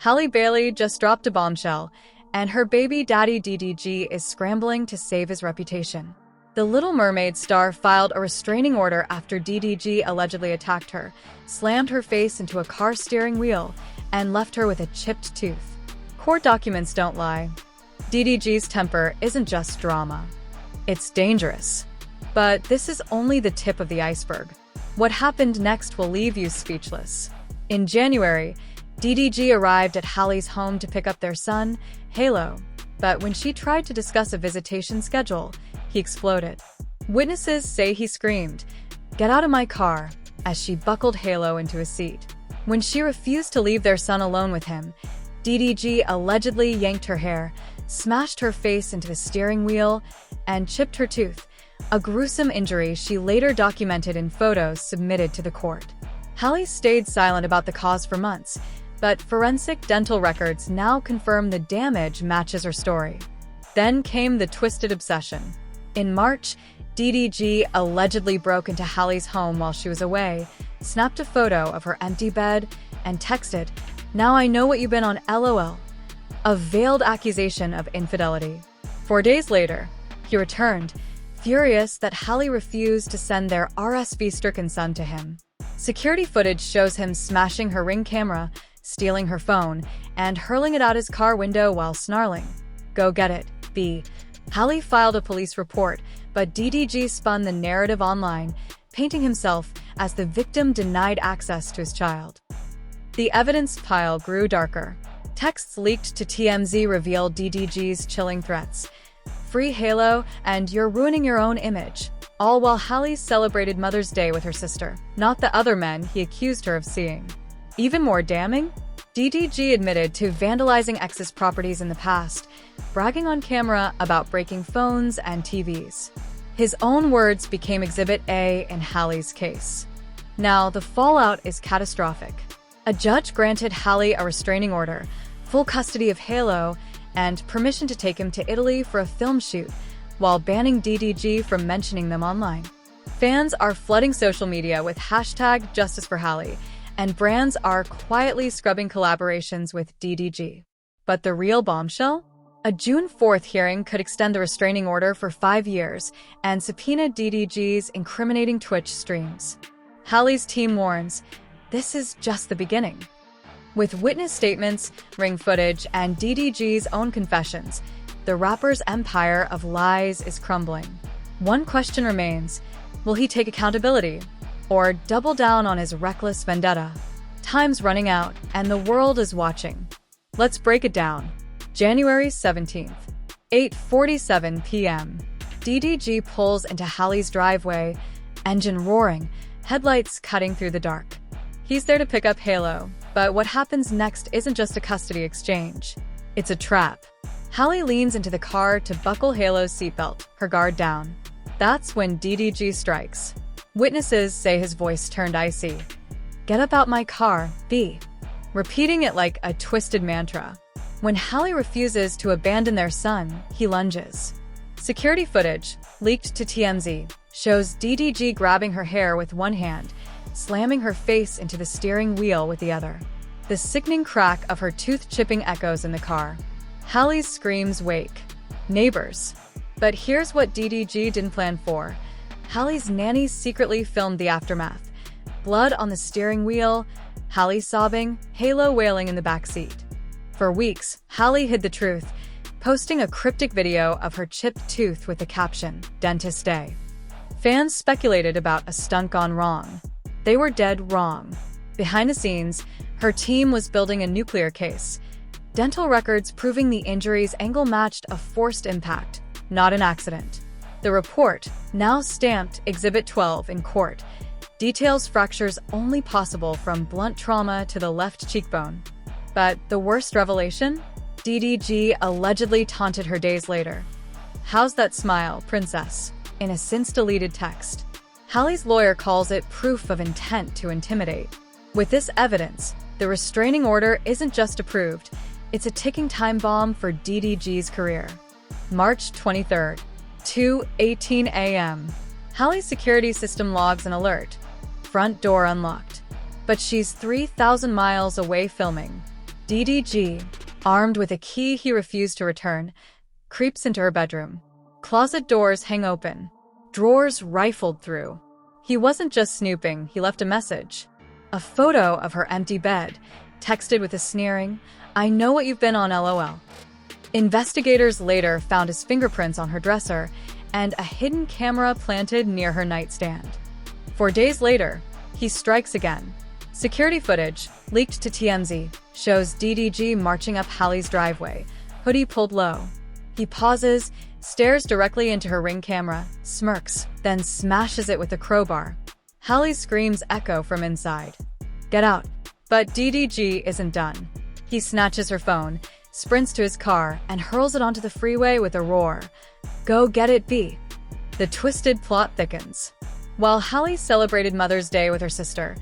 Halle Bailey just dropped a bombshell, and her baby daddy DDG is scrambling to save his reputation. The Little Mermaid star filed a restraining order after DDG allegedly attacked her, slammed her face into a car steering wheel, and left her with a chipped tooth. Court documents don't lie. DDG's temper isn't just drama. It's dangerous. But this is only the tip of the iceberg. What happened next will leave you speechless. In January, DDG arrived at Halle's home to pick up their son, Halo, but when she tried to discuss a visitation schedule, he exploded. Witnesses say he screamed, "Get out of my car," as she buckled Halo into a seat. When she refused to leave their son alone with him, DDG allegedly yanked her hair, smashed her face into the steering wheel, and chipped her tooth, a gruesome injury she later documented in photos submitted to the court. Halle stayed silent about the cause for months, but forensic dental records now confirm the damage matches her story. Then came the twisted obsession. In March, DDG allegedly broke into Halle's home while she was away, snapped a photo of her empty bed, and texted, "Now I know what you've been on LOL," a veiled accusation of infidelity. 4 days later, he returned, furious that Halle refused to send their RSV-stricken son to him. Security footage shows him smashing her Ring camera, stealing her phone, and hurling it out his car window while snarling, "Go get it, B." Halle filed a police report, but DDG spun the narrative online, painting himself as the victim denied access to his child. The evidence pile grew darker. Texts leaked to TMZ revealed DDG's chilling threats. "Free Halo, and you're ruining your own image," all while Halle celebrated Mother's Day with her sister, not the other men he accused her of seeing. Even more damning, DDG admitted to vandalizing ex's properties in the past, bragging on camera about breaking phones and TVs. His own words became Exhibit A in Halle's case. Now, the fallout is catastrophic. A judge granted Halle a restraining order, full custody of Halo, and permission to take him to Italy for a film shoot, while banning DDG from mentioning them online. Fans are flooding social media with #JusticeForHalle, and brands are quietly scrubbing collaborations with DDG. But the real bombshell? A June 4th hearing could extend the restraining order for 5 years and subpoena DDG's incriminating Twitch streams. Halle's team warns, this is just the beginning. With witness statements, ring footage, and DDG's own confessions, the rapper's empire of lies is crumbling. One question remains, will he take accountability or double down on his reckless vendetta? Time's running out, and the world is watching. Let's break it down. January 17th, 8:47 p.m. DDG pulls into Halle's driveway, engine roaring, headlights cutting through the dark. He's there to pick up Halo, but what happens next isn't just a custody exchange. It's a trap. Halle leans into the car to buckle Halo's seatbelt, her guard down. That's when DDG strikes. Witnesses say his voice turned icy. "Get up out my car, B," repeating it like a twisted mantra. When Halle refuses to abandon their son, he lunges. Security footage, leaked to TMZ, shows DDG grabbing her hair with one hand, slamming her face into the steering wheel with the other. The sickening crack of her tooth chipping echoes in the car. Halle's screams wake neighbors. But here's what DDG didn't plan for. Halle's nanny secretly filmed the aftermath. Blood on the steering wheel, Halle sobbing, Halo wailing in the backseat. For weeks, Halle hid the truth, posting a cryptic video of her chipped tooth with the caption, "Dentist Day." Fans speculated about a stunt gone wrong. They were dead wrong. Behind the scenes, her team was building a nuclear case. Dental records proving the injuries angle-matched a forced impact, not an accident. The report, now stamped Exhibit 12 in court, details fractures only possible from blunt trauma to the left cheekbone. But the worst revelation? DDG allegedly taunted her days later. "How's that smile, princess?" in a since-deleted text. Halle's lawyer calls it proof of intent to intimidate. With this evidence, the restraining order isn't just approved, it's a ticking time bomb for DDG's career. March 23rd, 2:18 a.m. Halle's security system logs an alert. Front door unlocked. But she's 3,000 miles away filming. DDG, armed with a key he refused to return, creeps into her bedroom. Closet doors hang open, drawers rifled through. He wasn't just snooping, he left a message. A photo of her empty bed, texted with a sneering, "I know what you've been on, LOL." Investigators later found his fingerprints on her dresser and a hidden camera planted near her nightstand. 4 days later, he strikes again. Security footage, leaked to TMZ, shows DDG marching up Halle's driveway, hoodie pulled low. He pauses, stares directly into her Ring camera, smirks, then smashes it with a crowbar. Halle's screams echo from inside. "Get out." But DDG isn't done. He snatches her phone, sprints to his car, and hurls it onto the freeway with a roar. "Go get it, B." The twisted plot thickens. While Halle celebrated Mother's Day with her sister,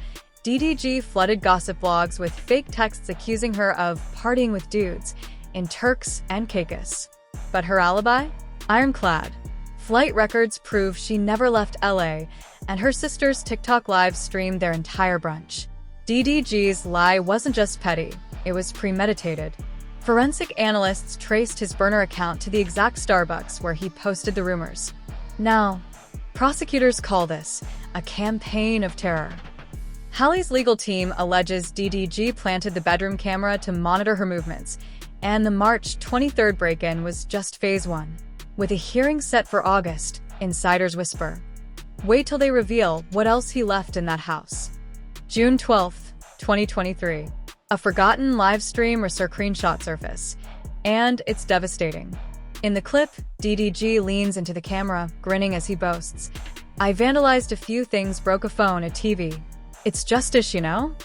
DDG flooded gossip blogs with fake texts accusing her of partying with dudes in Turks and Caicos. But her alibi? Ironclad. Flight records prove she never left LA, and her sister's TikTok live streamed their entire brunch. DDG's lie wasn't just petty, it was premeditated. Forensic analysts traced his burner account to the exact Starbucks where he posted the rumors. Now, prosecutors call this a campaign of terror. Halle's legal team alleges DDG planted the bedroom camera to monitor her movements, and the March 23rd break-in was just phase 1. With a hearing set for August, insiders whisper. Wait till they reveal what else he left in that house. June 12, 2023. A forgotten live stream or screenshot surface, and it's devastating. In the clip, DDG leans into the camera, grinning as he boasts, "I vandalized a few things, broke a phone, a TV. It's justice, you know?"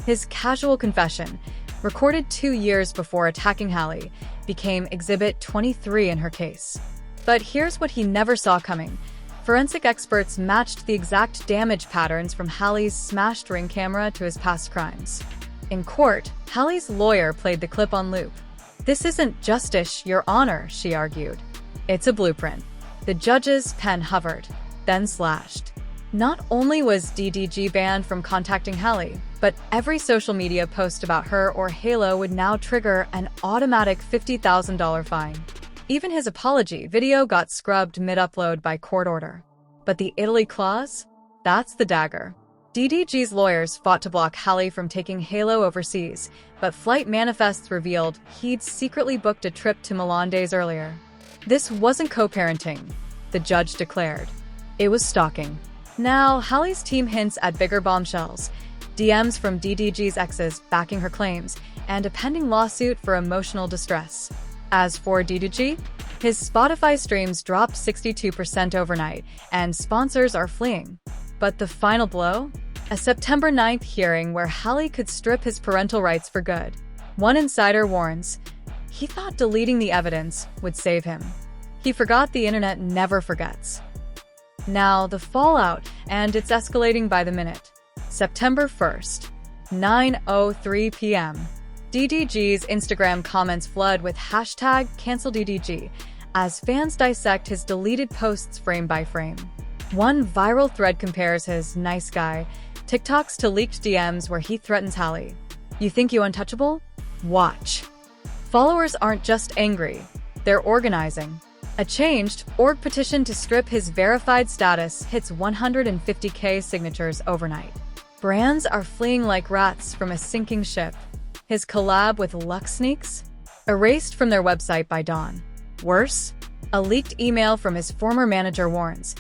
His casual confession, recorded 2 years before attacking Halle, became Exhibit 23 in her case. But here's what he never saw coming. Forensic experts matched the exact damage patterns from Halle's smashed Ring camera to his past crimes. In court, Halle's lawyer played the clip on loop. "This isn't justice, Your Honor," she argued. "It's a blueprint." The judge's pen hovered, then slashed. Not only was DDG banned from contacting Halle, but every social media post about her or Halo would now trigger an automatic $50,000 fine. Even his apology video got scrubbed mid-upload by court order. But the Italy clause? That's the dagger. DDG's lawyers fought to block Halle from taking Halo overseas, but flight manifests revealed he'd secretly booked a trip to Milan days earlier. This wasn't co-parenting, the judge declared. It was stalking. Now, Halle's team hints at bigger bombshells, DMs from DDG's exes backing her claims, and a pending lawsuit for emotional distress. As for DDG, his Spotify streams dropped 62% overnight, and sponsors are fleeing. But the final blow? A September 9th hearing where Halle could strip his parental rights for good. One insider warns, he thought deleting the evidence would save him. He forgot the internet never forgets. Now, the fallout, and it's escalating by the minute. September 1st, 9:03 p.m. DDG's Instagram comments flood with hashtag #CancelDDG as fans dissect his deleted posts frame by frame. One viral thread compares his nice guy TikToks to leaked DMs where he threatens Halle. "You think you untouchable? Watch." Followers aren't just angry, they're organizing. A changed org petition to strip his verified status hits 150,000 signatures overnight. Brands are fleeing like rats from a sinking ship. His collab with Luck Sneaks? Erased from their website by dawn. Worse? A leaked email from his former manager warns,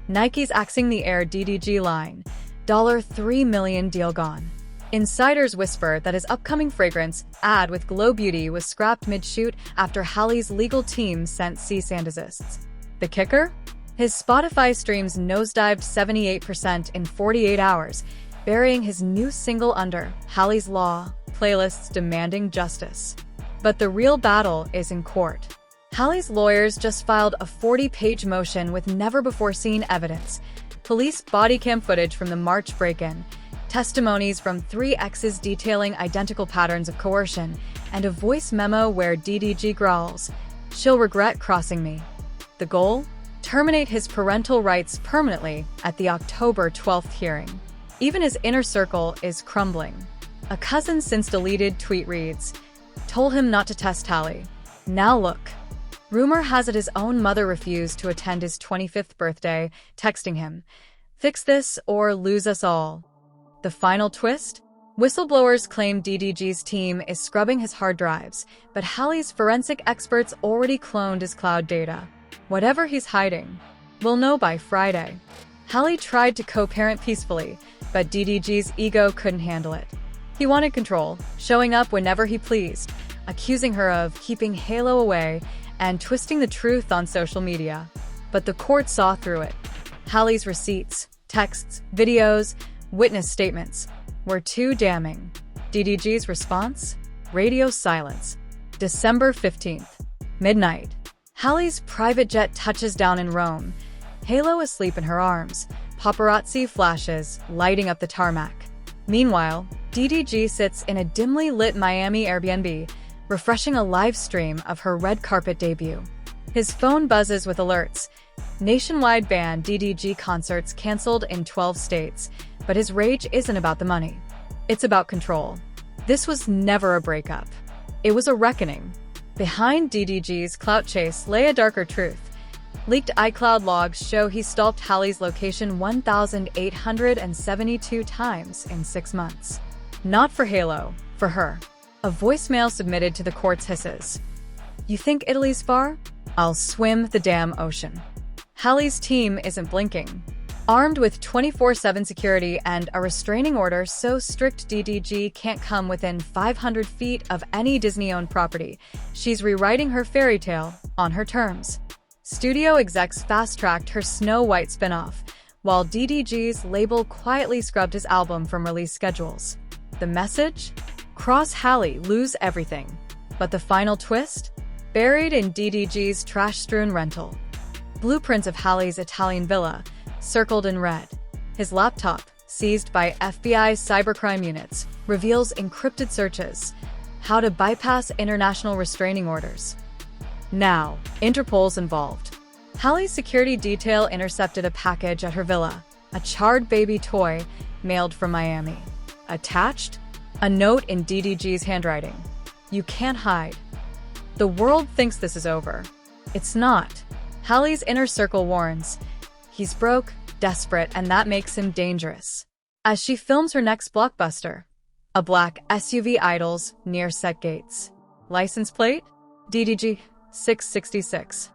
Nike's axing the Air DDG line, $3 million deal gone. Insiders whisper that his upcoming fragrance ad with Glow Beauty was scrapped mid-shoot after Halle's legal team sent cease and desists. The kicker? His Spotify streams nosedived 78% in 48 hours, burying his new single under Halle's Law, playlists demanding justice. But the real battle is in court. Halle's lawyers just filed a 40-page motion with never-before-seen evidence, police body cam footage from the March break-in, testimonies from 3 exes detailing identical patterns of coercion, and a voice memo where DDG growls, "She'll regret crossing me." The goal? Terminate his parental rights permanently at the October 12th hearing. Even his inner circle is crumbling. A cousin since deleted tweet reads, "Told him not to test Halle. Now look." Rumor has it his own mother refused to attend his 25th birthday, texting him, "Fix this or lose us all." The final twist? Whistleblowers claim DDG's team is scrubbing his hard drives, but Halle's forensic experts already cloned his cloud data. Whatever he's hiding, we'll know by Friday. Halle tried to co-parent peacefully, but DDG's ego couldn't handle it. He wanted control, showing up whenever he pleased, accusing her of keeping Halo away and twisting the truth on social media. But the court saw through it. Halle's receipts, texts, videos, witness statements were too damning. DDG's response? Radio silence. December 15th, midnight. Halle's private jet touches down in Rome. Halo asleep in her arms. Paparazzi flashes, lighting up the tarmac. Meanwhile, DDG sits in a dimly lit Miami Airbnb, refreshing a live stream of her red carpet debut. His phone buzzes with alerts. Nationwide ban DDG concerts canceled in 12 states, but his rage isn't about the money. It's about control. This was never a breakup. It was a reckoning. Behind DDG's clout chase lay a darker truth. Leaked iCloud logs show he stalked Halle's location 1,872 times in 6 months. Not for Halo, for her. A voicemail submitted to the courts hisses, "You think Italy's far? I'll swim the damn ocean." Halle's team isn't blinking. Armed with 24/7 security and a restraining order so strict DDG can't come within 500 feet of any Disney-owned property, she's rewriting her fairy tale on her terms. Studio execs fast-tracked her Snow White spinoff, while DDG's label quietly scrubbed his album from release schedules. The message? Cross Halle, lose everything. But the final twist? Buried in DDG's trash-strewn rental. Blueprints of Halle's Italian villa, circled in red. His laptop, seized by FBI cybercrime units, reveals encrypted searches. How to bypass international restraining orders. Now, Interpol's involved. Halle's security detail intercepted a package at her villa, a charred baby toy mailed from Miami. Attached? A note in DDG's handwriting. "You can't hide." The world thinks this is over. It's not. Halle's inner circle warns. He's broke, desperate, and that makes him dangerous. As she films her next blockbuster, a black SUV idles near set gates. License plate? DDG 666.